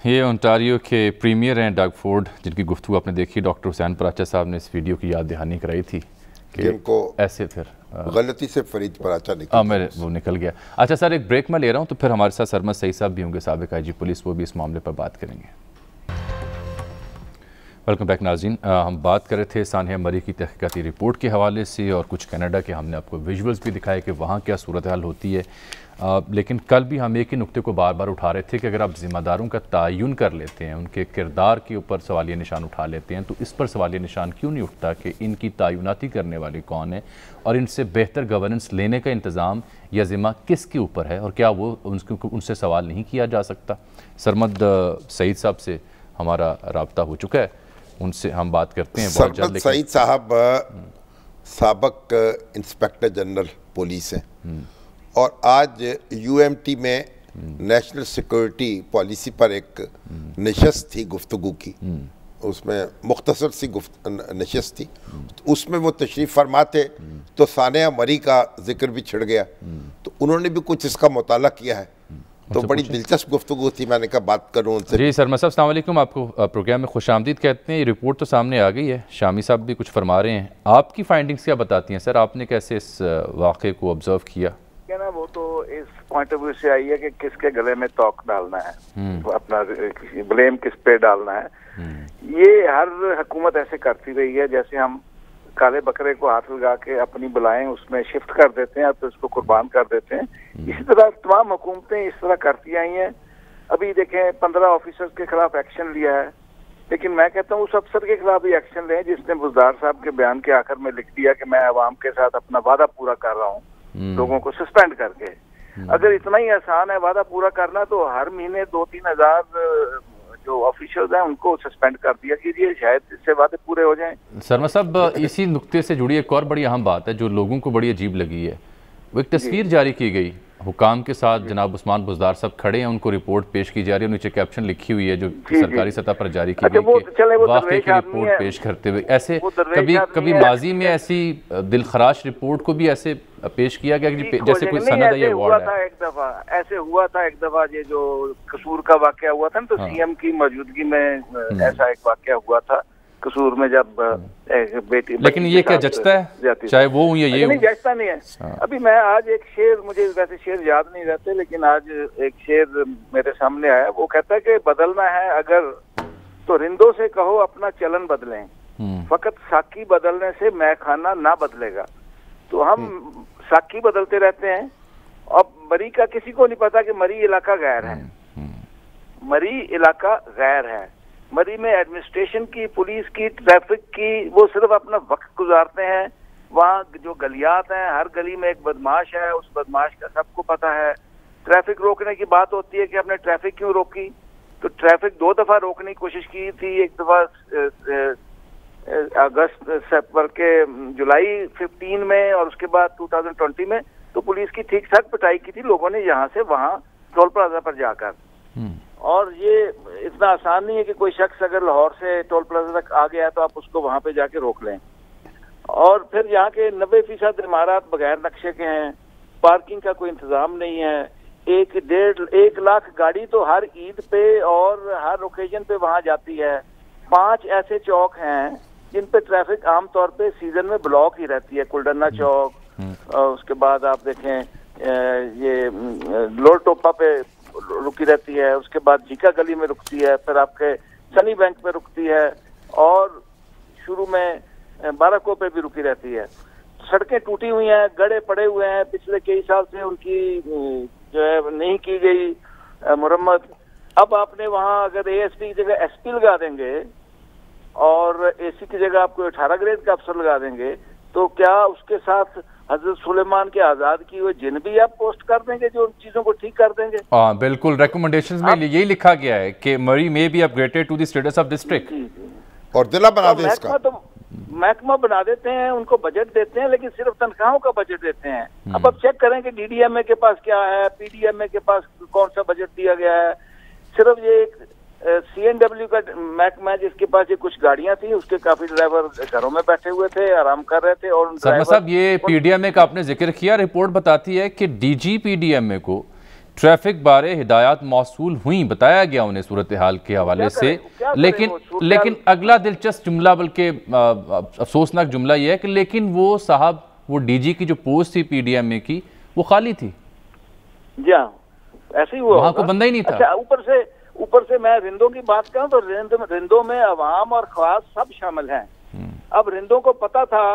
ये ओंटारियो के प्रीमियर हैं डग फोर्ड, जिनकी गुफ्तगू आपने देखी। डॉक्टर हुसैन पराचा साहब ने इस वीडियो की याद दहानी कराई थी कि इनको ऐसे फिर गलती से फरीद पराचा निकल गया। अच्छा सर, एक ब्रेक में ले रहा हूँ, तो फिर हमारे साथ सरमद सईद साहब भी होंगे, साबिक IG पुलिस, वो भी इस मामले पर बात करेंगे। वेलकम बैक नाज़रीन। हम बात कर रहे थे सानिया मरी की तहकीकाती रिपोर्ट के हवाले से और कुछ कनाडा के हमने आपको विजुअल्स भी दिखाए कि वहाँ क्या सूरत हाल होती है। लेकिन कल भी हम एक ही नुक्ते को बार बार उठा रहे थे कि अगर आप ज़िम्मेदारों का तयन कर लेते हैं, उनके किरदार के ऊपर सवालिया निशान उठा लेते हैं, तो इस पर सवालिया निशान क्यों नहीं उठता कि इनकी तयनाती करने वाले कौन है और इनसे बेहतर गवर्नेंस लेने का इंतज़ाम या ज़िम्मा किसके ऊपर है और क्या वो उनसे सवाल नहीं किया जा सकता। सरमद सईद साहब से हमारा रब्ता हो चुका है, उनसे हम बात करते हैं बहुत जल्द। सईद साहब साबिक इंस्पेक्टर जनरल पुलिस हैं और आज UMT में नेशनल सिक्योरिटी पॉलिसी पर एक नशस्त थी गुफ्तगू की, उसमें मुख्तसर सी नशस्त थी, उसमें वो तशरीफ़ फरमाते तो सानिया मरी का जिक्र भी छिड़ गया, तो उन्होंने भी कुछ इसका मुताला किया है, तो बड़ी दिलचस्प गुफ्तगू थी। मैंने कहा बात करूँ उनसे। जी सरमद साहब, अस्सलाम वालेकुम, आपको प्रोग्राम में खुशामदीद कहते हैं। ये रिपोर्ट तो सामने आ गई है, शामी साहब भी कुछ फरमा रहे हैं, आपकी फाइंडिंग्स क्या बताती हैं सर? आपने कैसे इस वाक़े को ऑब्जर्व किया? ना वो तो इस पॉइंट ऑफ व्यू से आई है कि किसके गले में तोक डालना है, अपना ब्लेम किस पे डालना है। ये हर हुकूमत ऐसे करती रही है, जैसे हम काले बकरे को हाथ लगा के अपनी बुलाएं उसमें शिफ्ट कर देते हैं तो उसको कुर्बान कर देते हैं। इसी तरह तमाम हुकूमतें इस तरह करती आई हैं। अभी देखें 15 ऑफिसर्स के खिलाफ एक्शन लिया है, लेकिन मैं कहता हूँ उस अफसर के खिलाफ भी एक्शन लें जिसने बुज़दार साहब के बयान के आखिर में लिख दिया कि मैं अवाम के साथ अपना वादा पूरा कर रहा हूँ लोगों को सस्पेंड करके। अगर इतना ही आसान है वादा पूरा करना तो हर महीने 2-3 हज़ार जो ऑफिशियल्स हैं उनको सस्पेंड कर दिया कीजिए, शायद इससे वादे पूरे हो जाएं। शर्मा साहब, इसी नुक्ते से जुड़ी एक और बड़ी अहम बात है जो लोगों को बड़ी अजीब लगी है। वो एक तस्वीर जारी की गई हुकाम के साथ, जनाब उस्मान बुज़दार साहब खड़े हैं, उनको रिपोर्ट पेश की जा रही है, नीचे कैप्शन लिखी हुई है जो सरकारी सतह पर जारी की गई कि वाक़े की रिपोर्ट पेश करते हुए। ऐसे कभी माजी में ऐसी दिलखराश रिपोर्ट को भी ऐसे पेश किया गया कि जैसे कोई सनद है, ये अवार्ड है? एक दफा ऐसे हुआ था, एक दफा ये जो कसूर का वाकया हुआ था ना, तो सीएम की मौजूदगी में ऐसा एक वाकया हुआ था कसूर में, जब बेटी। लेकिन ये क्या जचता है, चाहे वो या ये नहीं जचता नहीं है। अभी मैं आज एक शेर, मुझे वैसे शेर याद नहीं रहते, लेकिन आज एक शेर मेरे सामने आया। वो कहता है कि बदलना है अगर तो रिंदों से कहो अपना चलन बदलें, फकत साकी बदलने से मैखाना ना बदलेगा। तो हम साकी बदलते रहते हैं। अब मरी का किसी को नहीं पता कि मरी इलाका गैर है, मरी इलाका गैर है। मरी में एडमिनिस्ट्रेशन की, पुलिस की, ट्रैफिक की, वो सिर्फ अपना वक्त गुजारते हैं। वहाँ जो गलियात हैं, हर गली में एक बदमाश है, उस बदमाश का सबको पता है। ट्रैफिक रोकने की बात होती है कि आपने ट्रैफिक क्यों रोकी, तो ट्रैफिक 2 दफा रोकने की कोशिश की थी। एक दफा अगस्त सितंबर के जुलाई 15 में, और उसके बाद 2020 में तो पुलिस की ठीक ठाक पिटाई की थी लोगों ने यहाँ से वहाँ टोल प्लाजा पर जाकर। और ये इतना आसान नहीं है कि कोई शख्स अगर लाहौर से टोल प्लाजा तक आ गया तो आप उसको वहां पे जाके रोक लें। और फिर यहाँ के 90% इमारत बगैर नक्शे के हैं, पार्किंग का कोई इंतजाम नहीं है। 1.5 लाख गाड़ी तो हर ईद पे और हर ओकेजन पे वहां जाती है। 5 ऐसे चौक हैं जिन पे ट्रैफिक आमतौर पे सीजन में ब्लॉक ही रहती है। कुलडन्ना चौक, उसके बाद आप देखें ये लोर टोपा पे रुकी रहती है, उसके बाद जीका गली में रुकती है, फिर आपके सनी बैंक पे रुकती है, और शुरू में बाराको पे भी रुकी रहती है। सड़कें टूटी हुई हैं, गड्ढे पड़े हुए हैं, पिछले कई साल से उनकी जो है नहीं की गई मुरम्मत। अब आपने वहाँ अगर एएसपी की जगह एसपी लगा देंगे और एसी की जगह आपको 18 ग्रेड का अफसर लगा देंगे, तो क्या उसके साथ हजरत सुलेमान के आजाद की हुए जिन भी आप पोस्ट कर देंगे जो उन चीजों को ठीक कर देंगे? हाँ बिल्कुल, रिकमेंडेशंस में यही लिखा गया है कि मरी में be upgraded to the status of district, और जिला बना दे इसका। तो महकमा बना देते हैं, उनको बजट देते हैं, लेकिन सिर्फ तनख्वाहों का बजट देते हैं। अब आप चेक करें कि डीडीएमए के पास क्या है, पीडीएमए के पास कौन सा बजट दिया गया है। सिर्फ ये एक सीएनडब्ल्यू का महकमा है जिसके पास ये कुछ गाड़ियां थी, उसके काफी ड्राइवर घरों में बैठे हुए थे, आराम कर रहे थे। और साहब ये पीडीएमए का आपने जिक्र किया, रिपोर्ट बताती है कि डीजी पीडीएमए को ट्रैफिक बारे हिदायत मौसूल हुई, बताया गया उन्हें सूरत हाल के हवाले से। लेकिन अगला दिलचस्प जुमला, बल्कि अफसोसनाक जुमला यह है कि लेकिन वो साहब, वो डीजी की जो पोस्ट थी पीडीएमए की, वो खाली थी। जी हाँ, ऐसे ही हुआ, वहां को बंदा ही नहीं था। अच्छा, ऊपर से मैं रिंदों की बात करूं तो रिंदों में अवाम और ख्वास सब शामिल हैं। अब रिंदों को पता था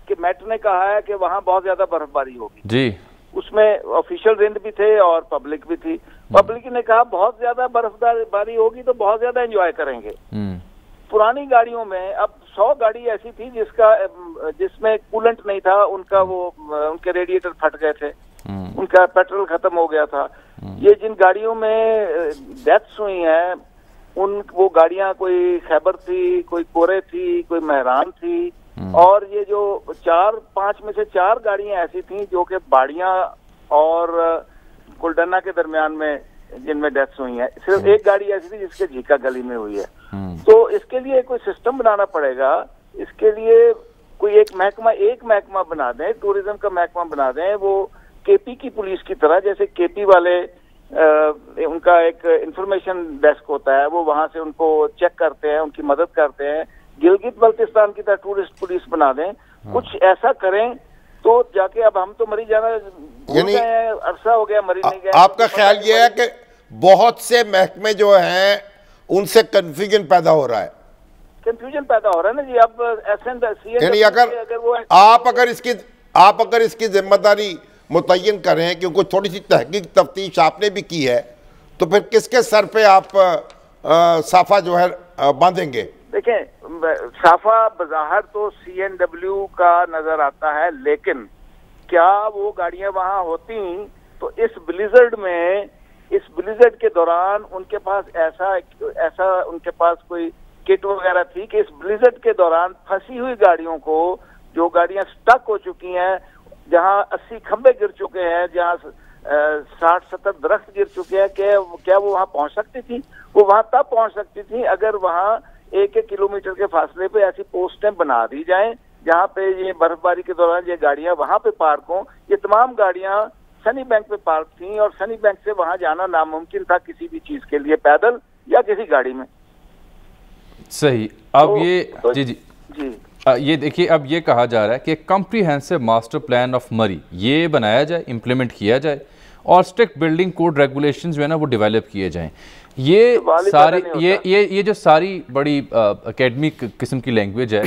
कि मेट ने कहा है कि वहां बहुत ज्यादा बर्फबारी होगी जी, उसमें ऑफिशियल रिंद भी थे और पब्लिक भी थी। पब्लिक ने कहा बहुत ज्यादा बर्फबारी होगी तो बहुत ज्यादा एंजॉय करेंगे। पुरानी गाड़ियों में अब 100 गाड़ी ऐसी थी जिसमें कूलेंट नहीं था, उनके रेडिएटर फट गए थे, उनका पेट्रोल खत्म हो गया था। ये जिन गाड़ियों में डेथ्स हुई हैं वो गाड़ियां कोई खैबर थी, कोई कोरे थी, कोई महरान थी, और ये जो 4-5 में से 4 गाड़ियां ऐसी थी जो कि बाड़ियां और कुलडन्ना के दरमियान में जिनमें डेथ्स हुई हैं। सिर्फ एक गाड़ी ऐसी थी जिसके झीका गली में हुई है। तो इसके लिए कोई सिस्टम बनाना पड़ेगा। इसके लिए कोई एक महकमा बना दें, टूरिज्म का महकमा बना दें, वो केपी की पुलिस की तरह। जैसे केपी वाले उनका एक इंफॉर्मेशन डेस्क होता है, वो वहां से उनको चेक करते हैं, उनकी मदद करते हैं। गिलगित बल्तिस्तान की तरह टूरिस्ट पुलिस बना दें, कुछ ऐसा करें तो जाके। अब हम तो मरी जाना अरसा हो गया, मरी नहीं गया। आपका ख्याल ये है कि बहुत से महकमे जो हैं उनसे कंफ्यूजन पैदा हो रहा है? कंफ्यूजन पैदा हो रहा है ना जी। अब यानी अगर इसकी जिम्मेदारी मुतय्यन करें, क्योंकि थोड़ी सी तहकीक तफ्तीश आपने भी की है, तो फिर किसके सर पे आप साफा जो है बांधेंगे? देखें, साफा बज़ाहिर तो सीएनडब्ल्यू का नजर आता है, लेकिन क्या वो गाड़ियां वहां होती तो इस ब्लिजर्ड में इस ब्लिजर्ड के दौरान उनके पास ऐसा उनके पास कोई किट वगैरह थी कि इस ब्लिजर्ड के दौरान फंसी हुई गाड़ियों को, जो गाड़ियां स्टक हो चुकी हैं, जहां 80 खंबे गिर चुके हैं, जहां 60-70 दरख्त गिर चुके हैं, क्या वो वहां पहुंच सकती थी? वो वहां तब पहुंच सकती थी अगर वहां 1-1 किलोमीटर के फासले पे ऐसी पोस्टें बना दी जाएं जहां पे ये बर्फबारी के दौरान ये गाड़ियां वहां पे पार्क हों। ये तमाम गाड़ियां सनी बैंक पे पार्क थी और सनी बैंक से वहां जाना नामुमकिन था किसी भी चीज के लिए, पैदल या किसी गाड़ी में। सही। अब ये देखिए, अब ये कहा जा रहा है कि कॉम्प्रिहेंसिव मास्टर प्लान ऑफ मरी ये बनाया जाए, इम्प्लीमेंट किया जाए और स्ट्रिक्ट बिल्डिंग कोड रेगुलेशंस जो है ना वो डेवलप किए जाएं। ये सारी ये जो सारी बड़ी एकेडमिक किस्म की लैंग्वेज है,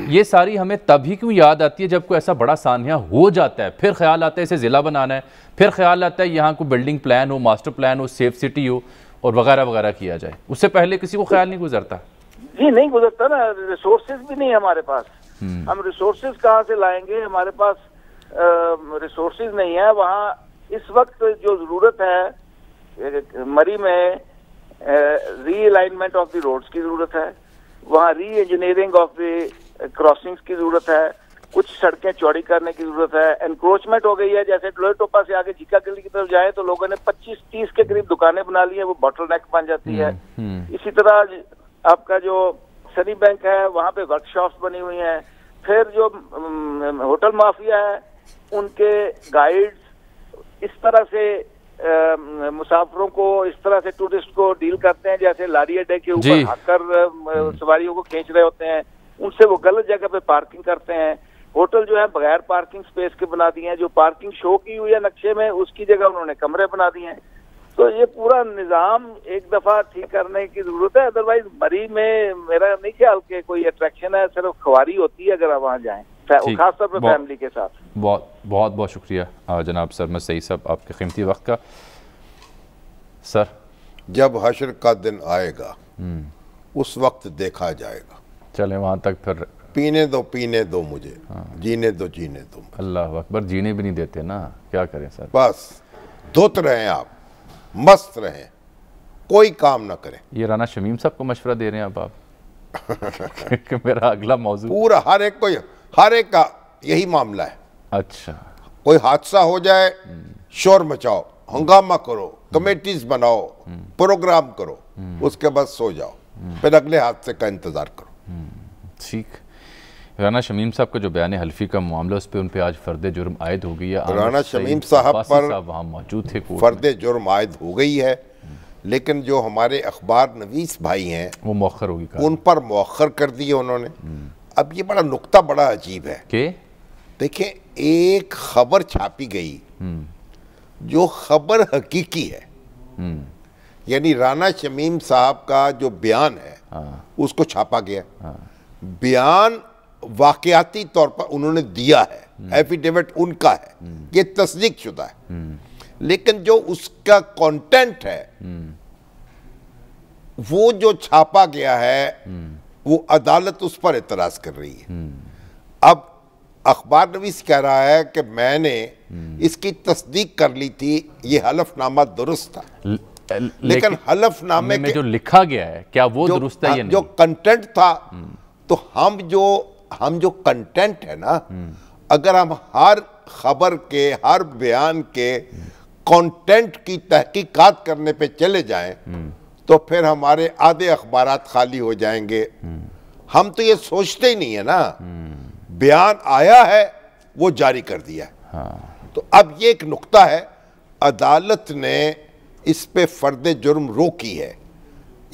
ये सारी हमें तभी क्यों याद आती है जब कोई ऐसा बड़ा सानिया हो जाता है, फिर ख्याल आता है इसे ज़िला बनाना है, फिर ख्याल आता है यहाँ को बिल्डिंग प्लान हो, मास्टर प्लान हो, सेफ सिटी हो और वगैरह वगैरह किया जाए। उससे पहले किसी को ख्याल नहीं गुजरता। जी नहीं गुजरता ना, रिसोर्सेज भी नहीं है हमारे पास। हम रिसोर्सेज कहाँ से लाएंगे? हमारे पास रिसोर्सेज नहीं है। वहाँ इस वक्त जो जरूरत है मरी में रीअलाइनमेंट ऑफ द रोड्स की जरूरत है, वहाँ री इंजीनियरिंग ऑफ द क्रॉसिंग्स की जरूरत है, कुछ सड़कें चौड़ी करने की जरूरत है। एनक्रोचमेंट हो गई है, जैसे लोहेटोपा से आगे झीका गली की तरफ जाए तो लोगों ने 25-30 के करीब दुकानें बना ली है, वो बॉटल नेक बन जाती है। इसी तरह आपका जो सनी बैंक है वहाँ पे वर्कशॉप्स बनी हुई हैं। फिर जो होटल माफिया है उनके गाइड्स इस तरह से मुसाफिरों को, इस तरह से टूरिस्ट को डील करते हैं जैसे लारी अड्डे के ऊपर आकर सवारियों को खींच रहे होते हैं, उनसे वो गलत जगह पे पार्किंग करते हैं। होटल जो है बगैर पार्किंग स्पेस के बना दिए हैं, जो पार्किंग शो की हुई है नक्शे में उसकी जगह उन्होंने कमरे बना दिए हैं। तो ये पूरा निजाम एक दफा ठीक करने की जरूरत है। अदरवाइज मरी में मेरा नहीं ख्याल के कोई अट्रैक्शन है, सिर्फ खवारी होती है अगर आप वहाँ जाएं, खासतौर पर फैमिली के साथ। बहुत शुक्रिया जनाब सरमद सईद साहब आपके कीमती वक्त का। सर, जब हश्र का दिन आएगा उस वक्त देखा जाएगा। चले वहाँ तक फिर पीने दो मुझे, जीने दो अल्लाह अकबर। जीने भी नहीं देते ना, क्या करें सर। बस धुत रहें, आप मस्त रहें, कोई काम ना करें। ये राना शमीम साहब को मशवरा दे रहे हैं अब आप कि मेरा अगला मौजू पूरा हर एक का यही मामला है। अच्छा, कोई हादसा हो जाए शोर मचाओ, हंगामा करो, कमेटीज बनाओ, प्रोग्राम करो, उसके बाद सो जाओ, फिर अगले हादसे का इंतजार करो। ठीक। राना शमीम साहब का जो बयान हल्फी का मामला, उस पर उन पे आज फर्द जुर्म आयद हो गई है। राना शमीम साहब पर वहाँ मौजूद थे, फर्द जुर्म आयद हो गई है, लेकिन जो हमारे अखबार नवीस भाई हैं वो मौखर होगी, उन पर मौखर कर दिए उन्होंने। अब ये बड़ा नुक्ता बड़ा अजीब है कि देखिए, एक खबर छापी गई जो खबर हकीकी है, यानी राना शमीम साहब का जो बयान है उसको छापा गया। बयान वाकयाती तौर पर उन्होंने दिया है, एफिडेविट उनका है, ये तस्दीक शुदा है, लेकिन जो उसका कंटेंट है वो जो छापा गया है वो अदालत उस पर एतराज कर रही है। अब अखबार नवीस कह रहा है कि मैंने इसकी तस्दीक कर ली थी, ये हलफनामा दुरुस्त था, लेकिन हलफनामे में जो लिखा गया है क्या वो दुरुस्त है या नहीं? जो कंटेंट था, तो हम जो कंटेंट है ना, अगर हम हर खबर के, हर बयान के कंटेंट की तहकीकात करने पे चले जाएं तो फिर हमारे आधे अखबारात खाली हो जाएंगे। हम तो ये सोचते ही नहीं है ना, बयान आया है वो जारी कर दिया है। तो अब ये एक नुक्ता है, अदालत ने इस पे फर्द जुर्म रोकी है।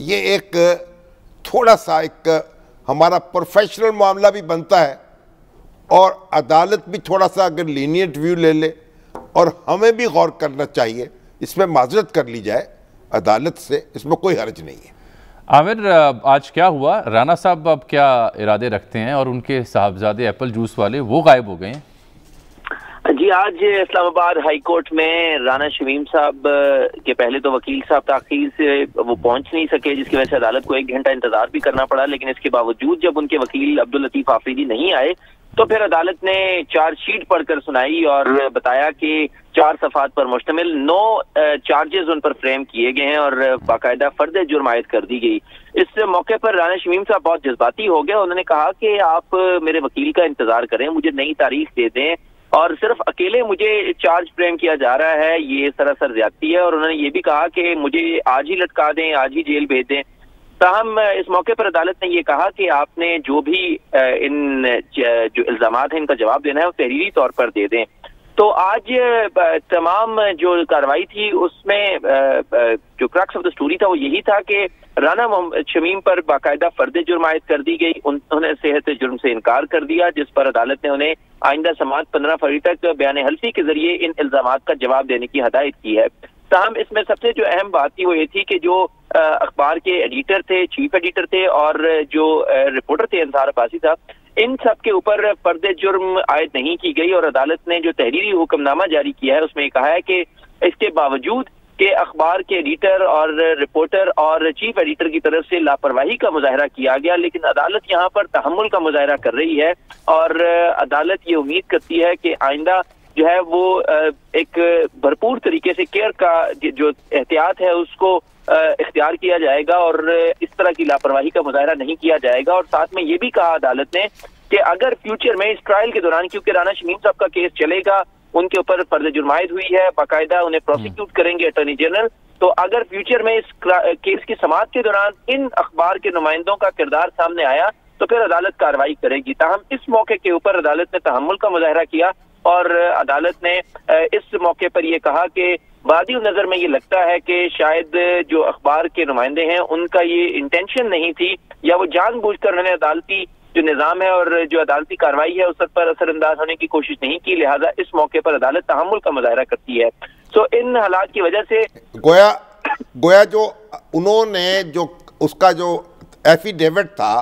ये एक थोड़ा सा एक हमारा प्रोफेशनल मामला भी बनता है और अदालत भी थोड़ा सा अगर लीनियंट व्यू ले ले, और हमें भी गौर करना चाहिए, इसमें माजरत कर ली जाए अदालत से, इसमें कोई हर्ज नहीं है। आमिर, आज क्या हुआ? राना साहब अब क्या इरादे रखते हैं? और उनके साहबजादे एप्पल जूस वाले वो गायब हो गए हैं। जी, आज इस्लामाबाद हाई कोर्ट में राना शमीम साहब के पहले तो वकील साहब ताखीर से वो पहुंच नहीं सके, जिसकी वजह से अदालत को 1 घंटा इंतजार भी करना पड़ा। लेकिन इसके बावजूद जब उनके वकील अब्दुल लतीफ आफरीदी नहीं आए तो फिर अदालत ने चार्जशीट पढ़कर सुनाई और बताया कि 4 सफ़ात पर मुश्तमिल 9 चार्जेस उन पर फ्रेम किए गए हैं और बाकायदा फर्द जुर्म आयद कर दी गई। इस मौके पर राना शमीम साहब बहुत जज्बाती हो गए। उन्होंने कहा कि आप मेरे वकील का इंतजार करें, मुझे नई तारीख दे दें और सिर्फ अकेले मुझे चार्ज फ्रेम किया जा रहा है, ये सरासर ज्यादती है। और उन्होंने ये भी कहा कि मुझे आज ही लटका दें, आज ही जेल भेज दें। ताहम इस मौके पर अदालत ने ये कहा कि आपने जो भी इन जो इल्जामात हैं इनका जवाब देना है वो तहरीरी तौर पर दे दें। तो आज तमाम जो कार्रवाई थी उसमें जो क्रक्स ऑफ द स्टोरी था वो यही था कि राना शमीम पर बाकायदा फर्द जुर्म आयद कर दी गई। उन्होंने सेहत जुर्म से इनकार कर दिया, जिस पर अदालत ने उन्हें आइंदा समाअत 15 फरवरी तक बयान हल्फी के जरिए इन इल्जामात का जवाब देने की हदायत की है। ताहम इसमें सबसे जो अहम बात थी वो ये थी कि जो अखबार के एडिटर थे, चीफ एडिटर थे और जो रिपोर्टर थे अंसार अब्बासी साहब, इन सब के ऊपर फर्द जुर्म आयद नहीं की गई। और अदालत ने जो तहरीरी हुक्मनामा जारी किया है उसमें कहा है कि इसके बावजूद कि अखबार के एडिटर और रिपोर्टर और चीफ एडिटर की तरफ से लापरवाही का मुजाहरा किया गया, लेकिन अदालत यहाँ पर तहम्मुल का मुजाहरा कर रही है और अदालत ये उम्मीद करती है कि आइंदा जो है वो एक भरपूर तरीके से केयर का जो एहतियात है उसको इख्तियार किया जाएगा और इस तरह की लापरवाही का मुजाहरा नहीं किया जाएगा। और साथ में ये भी कहा अदालत ने कि अगर फ्यूचर में इस ट्रायल के दौरान, क्योंकि राना शमीम साहब का केस चलेगा, उनके ऊपर फर्द जुर्म आयद हुई है, बाकायदा उन्हें प्रोसिक्यूट करेंगे अटॉर्नी जनरल, तो अगर फ्यूचर में इस केस की समाअत के दौरान इन अखबार के नुमाइंदों का किरदार सामने आया तो फिर अदालत कार्रवाई करेगी। ताहम इस मौके के ऊपर अदालत ने तहम्मुल का मुजाहरा किया और अदालत ने इस मौके पर यह कहा कि वादी नजर में ये लगता है कि शायद जो अखबार के नुमाइंदे हैं उनका ये इंटेंशन नहीं थी या वो जानबूझकर उन्होंने अदालती जो निज़ाम है और जो अदालती कार्रवाई है उस पर असरअंदाज होने की कोशिश नहीं की, लिहाजा इस मौके पर अदालत तहम्मुल का मुजाहरा करती है। तो इन हालात की वजह से गोया जो उन्होंने जो उसका जो एफिडेविट था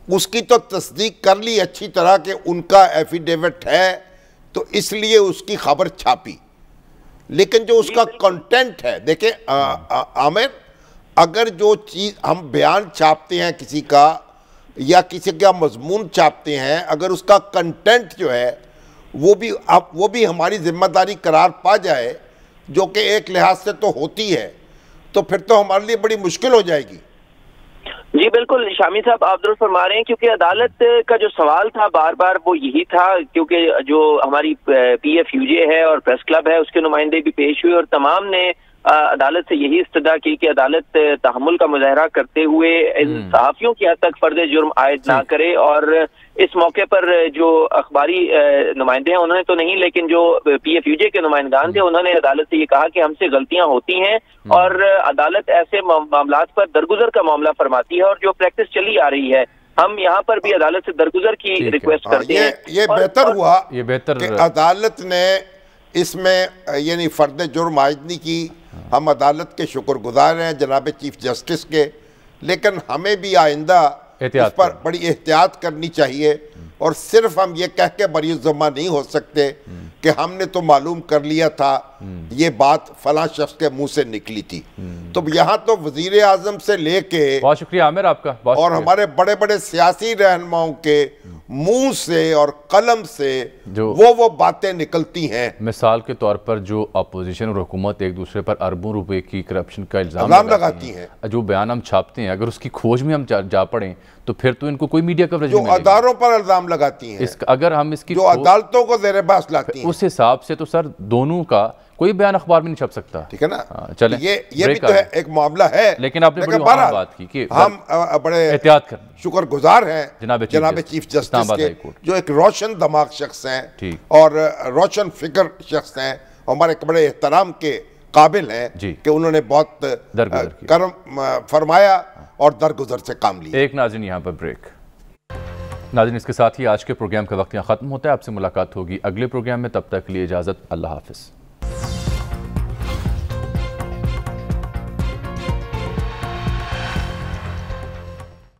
उसकी तो तस्दीक कर ली अच्छी तरह के उनका एफिडेविट है, तो इसलिए उसकी खबर छापी, लेकिन जो उसका कंटेंट है, देखें आमिर, अगर जो चीज़ हम बयान छापते हैं किसी का या किसी का मजमून छापते हैं, अगर उसका कंटेंट जो है वो भी हमारी जिम्मेदारी करार पा जाए, जो कि एक लिहाज से तो होती है, तो फिर तो हमारे लिए बड़ी मुश्किल हो जाएगी। जी बिल्कुल शामी साहब, आप दुरुस्त फरमा रहे हैं, क्योंकि अदालत का जो सवाल था बार बार वो यही था, क्योंकि जो हमारी PFUJ है और प्रेस क्लब है उसके नुमाइंदे भी पेश हुए और तमाम ने अदालत से यही इस्तदा की कि अदालत तहम्मुल का मुजाहरा करते हुए इन सहाफ़ियों की हद तक फर्द जुर्म आयद ना करे। और इस मौके पर जो अखबारी नुमाइंदे हैं उन्होंने तो नहीं, लेकिन जो PFUJ के नुमाइंदान थे उन्होंने अदालत से ये कहा कि हमसे गलतियां होती हैं और अदालत ऐसे मामलात पर दरगुजर का मामला फरमाती है और जो प्रैक्टिस चली आ रही है हम यहाँ पर भी अदालत से दरगुजर की रिक्वेस्ट करते हैं। ये बेहतर हुआ, ये बेहतर कि अदालत ने इसमें यानी फर्द जुर्म आयद नहीं की। हम अदालत के शुक्रगुजार हैं जनाब चीफ जस्टिस के, लेकिन हमें भी आइंदा इस पर बड़ी एहतियात करनी चाहिए और सिर्फ हम ये कह के बरी ज़ुम्मा नहीं हो सकते कि हमने तो मालूम कर लिया था, ये बात फलां शख्स के मुंह से निकली थी। तो यहाँ तो वजीर आजम से लेके, बहुत शुक्रिया आमिर आपका, और हमारे बड़े बड़े सियासी रहनुमाओं के मुंह से और कलम से जो वो बातें निकलती हैं। मिसाल के तौर पर जो अपोजिशन और हुकूमत एक दूसरे पर अरबों रुपए की करप्शन का इल्जाम लगाती हैं, जो बयान हम छापते हैं, अगर उसकी खोज में हम जा पड़े तो फिर तो इनको कोई मीडिया कवरेज नहीं मिलेगी। जो अदारों पर इल्जाम लगाती हैं, अगर हम इसकी जो अदालतों को ज़ेरे बहस लाती हैं, उस हिसाब से तो सर दोनों का कोई बयान अखबार में नहीं छप सकता, ठीक है ना। चले ये भी तो है, एक मामला है, लेकिन आपने बड़ी बात की कि हम बड़े एहतियात कर शुक्रगुजार हैं जनाब चीफ जस्टिस के, जो एक रोशन दिमाग शख्स हैं और रोशन फिक्र शख्स हैं, हमारे बड़े एहतराम के काबिल हैं कि उन्होंने बहुत कर्म फरमाया और दरगुजर से काम लिया। एक नाज़रीन यहाँ पर ब्रेक। नाज़रीन इसके साथ ही आज के प्रोग्राम का वक्त यहाँ ख़त्म होता है। आपसे मुलाकात होगी अगले प्रोग्राम में, तब तक के लिए इजाज़त, अल्लाह हाफ़िज़।